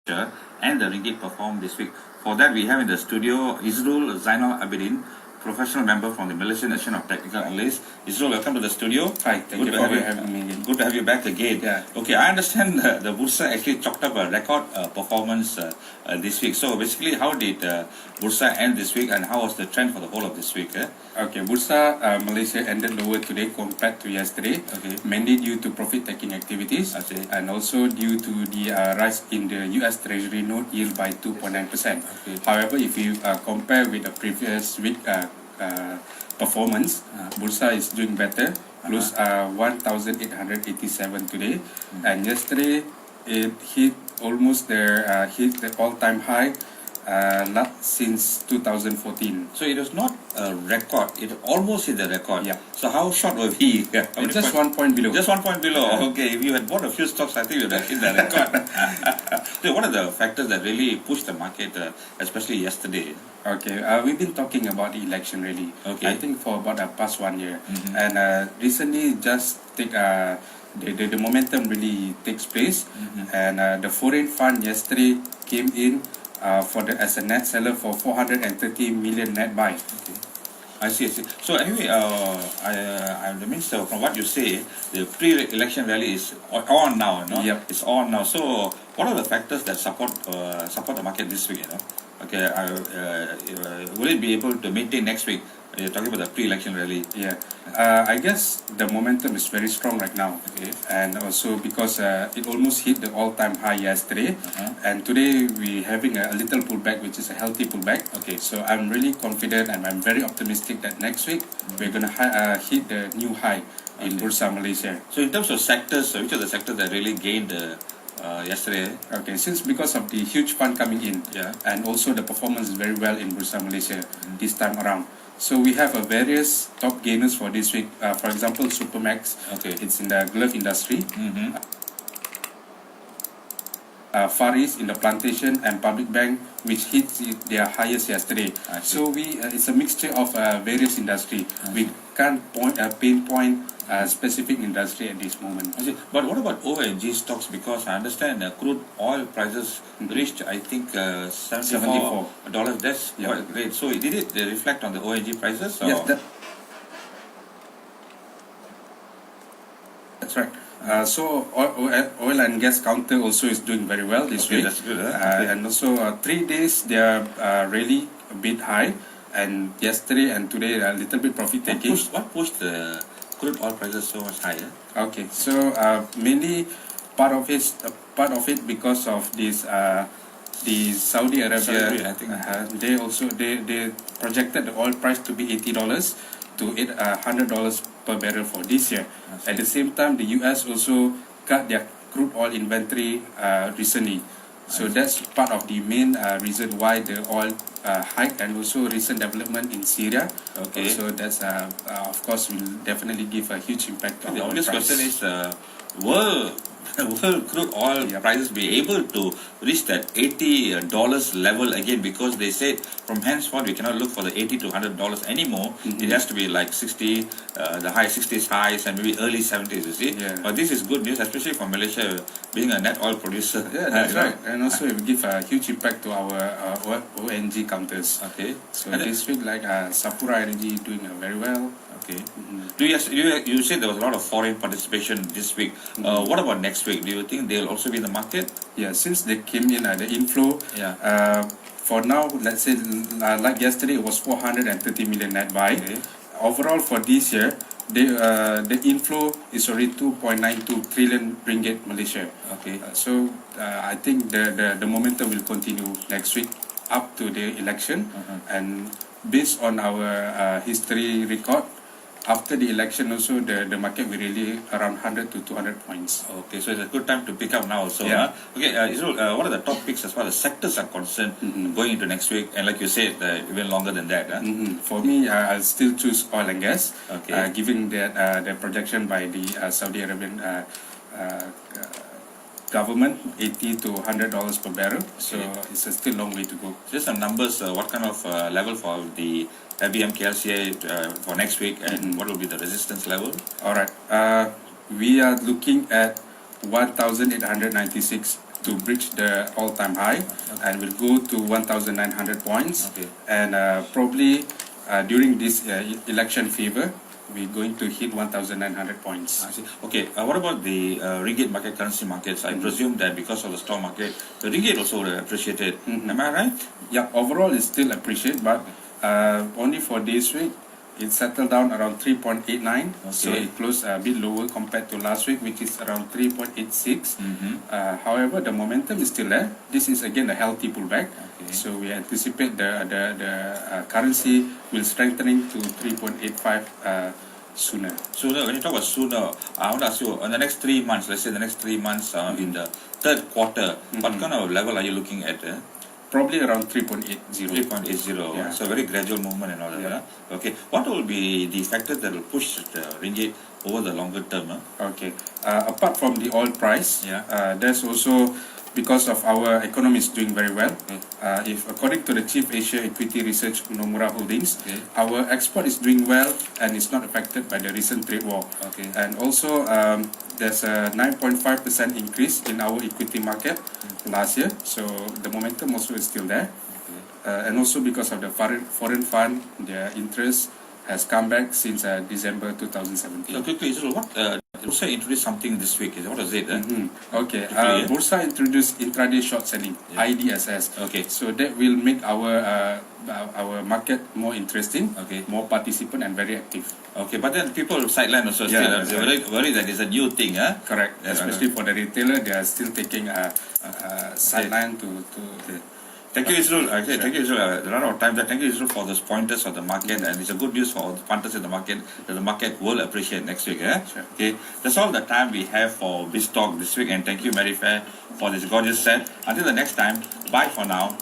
and the ringgit performed this week. For that, we have in the studio Izrul Zainal Abidin, professional member from the Malaysian Nation of Technical Analysts. Izrul, welcome to the studio. Hi, thank you for having me again. Good to have you back again. Yeah. Okay, I understand the Bursa actually chalked up a record performance this week. So basically, how did Bursa end this week, and how was the trend for the whole of this week? Okay, Bursa Malaysia ended lower today compared to yesterday, Okay. mainly due to profit-taking activities Okay. and also due to the rise in the US Treasury note yield by 2.9%. Okay. However, if you compare with the previous week performance, Bursa is doing better, close 1,887 today, and yesterday it hit almost hit the all-time high not since 2014. So it was not a record; it almost hit the record. Yeah. So how short were we? How many Just points? 1 point below. Just 1 point below. Okay, if you had bought a few stocks, I think you would have hit the record. So what are the factors that really pushed the market, especially yesterday? Okay, we've been talking about the election really. Okay. I think for about the past 1 year, and recently just the momentum really takes place, and the foreign fund yesterday came in as a net seller for 430 million net buy. Okay. I see. So anyway, that means from what you say, the pre-election rally is on now. No? Yep. It's on now. So what are the factors that support the market this week? Okay. Will it be able to maintain next week? You're talking about the pre-election rally. Yeah, I guess the momentum is very strong right now. Okay. And also because it almost hit the all-time high yesterday, and today we're having a little pullback, which is a healthy pullback. Okay. So I'm really confident and I'm very optimistic that next week we're gonna hit the new high in Okay. Bursa Malaysia. So in terms of sectors, which are the sectors that really gained yesterday? Okay, since because of the huge fund coming in, Yeah. and also the performance is very well in Bursa Malaysia this time around. So we have various top gainers for this week. For example, Supermax. Okay. It's in the glove industry. Mm-hmm. Far East in the plantation, and Public Bank, which hit their highest yesterday. I see. So it's a mixture of various industry. We can't pinpoint a specific industry at this moment. I see. But what about ONG stocks? Because I understand crude oil prices reached, I think, $74. That's Yeah. quite great. So did it reflect on the ONG prices? Or? Yes, that's right. So oil and gas counter also is doing very well this Okay, week. that's good, okay. And also 3 days they are really a bit high, and yesterday and today a little bit profit taking. What pushed the crude oil prices so much higher? Okay, so mainly part of it because of this the Saudi Arabia. I think. They projected the oil price to be $80 to $100 per barrel for this year. At the same time, the US also cut their crude oil inventory recently. So that's part of the main reason why the oil hike, and also recent development in Syria. Okay. So that's of course will definitely give a huge impact on The the obvious price. question is, will crude oil Yep. prices be able to reach that $80 level again? Because they said from henceforth we cannot look for the $80 to $100 anymore. It has to be like 60, the high 60s highs, and maybe early 70s. You see, Yeah. but this is good news, especially for Malaysia being a net oil producer. Yeah, that's You know? right. And also it will give a huge impact to our ONG counters. Okay. So And this week, like Sapura Energy doing very well. Okay. You said there was a lot of foreign participation this week. What about next week? Do you think they'll also be in the market? Yeah, since they came in the inflow. Yeah. For now, let's say like yesterday, it was 430 million net buy. Okay. Overall for this year, the inflow is already 2.92 trillion ringgit Malaysia. Okay. So I think the momentum will continue next week up to the election, and based on our history record, after the election also the market will really around 100 to 200 points. Okay, so it's a good time to pick up now also. Yeah. Okay, Izrul, what are the top picks as far as sectors are concerned going into next week? And like you said, even longer than that. For me, I'll still choose oil and gas, Okay. given that the projection by the Saudi Arabian government, $80 to $100 per barrel. So it's still a long way to go. Just some numbers, what kind of level for the LBM-KLCA for next week, and what will be the resistance level? All right. We are looking at 1,896 to breach the all-time high, and will go to 1,900 points. Okay. And probably during this election favor, we're going to hit 1,900 points. I see. Okay, what about the ringgit market, currency markets? I presume that because of the stock market, the ringgit also appreciated. Am I right? Yeah, overall it's still appreciated, but only for this week, it settled down around 3.89. So Okay. it closed a bit lower compared to last week, which is around 3.86. However, the momentum is still there. This is again a healthy pullback. Okay. So we anticipate the currency will strengthening to 3.85 sooner. Sooner, when you talk about sooner, I want to ask you, in the next 3 months, let's say the next 3 months in the third quarter, what kind of level are you looking at? Probably around 3.80. 3.80. Yeah. So very gradual movement and all that. Yeah. Okay. What will be the factors that will push the ringgit over the longer term? Okay. Apart from the oil price, Yeah. there's also because of our economy is doing very well. Okay. If according to the Chief Asia Equity Research Nomura Holdings, Okay. our export is doing well and it's not affected by the recent trade war. Okay. And also there's a 9.5% increase in our equity market last year. So the momentum also is still there. And also because of the foreign fund, their interest has come back since December 2017. So quickly, Izrul, what Bursa introduced something this week? What is it? Okay, Quickly, Bursa introduced intraday short selling, IDSS. Okay. So that will make our market more interesting, Okay. more participant and very active. Okay, but then people sideline also Yeah, still. that's They're very worried that it's a new thing. Correct. Yeah, Especially for the retailer, they are still taking a sideline to. Thank you, Izrul. Okay, Sure. thank you, Izrul. A lot of time. Thank you, Izrul, for those pointers of the market, and it's a good news for all the punters in the market that the market will appreciate next week. Sure. Okay, that's all the time we have for Biztalk this week, and thank you, Mary Fair, for this gorgeous set. Until the next time, bye for now.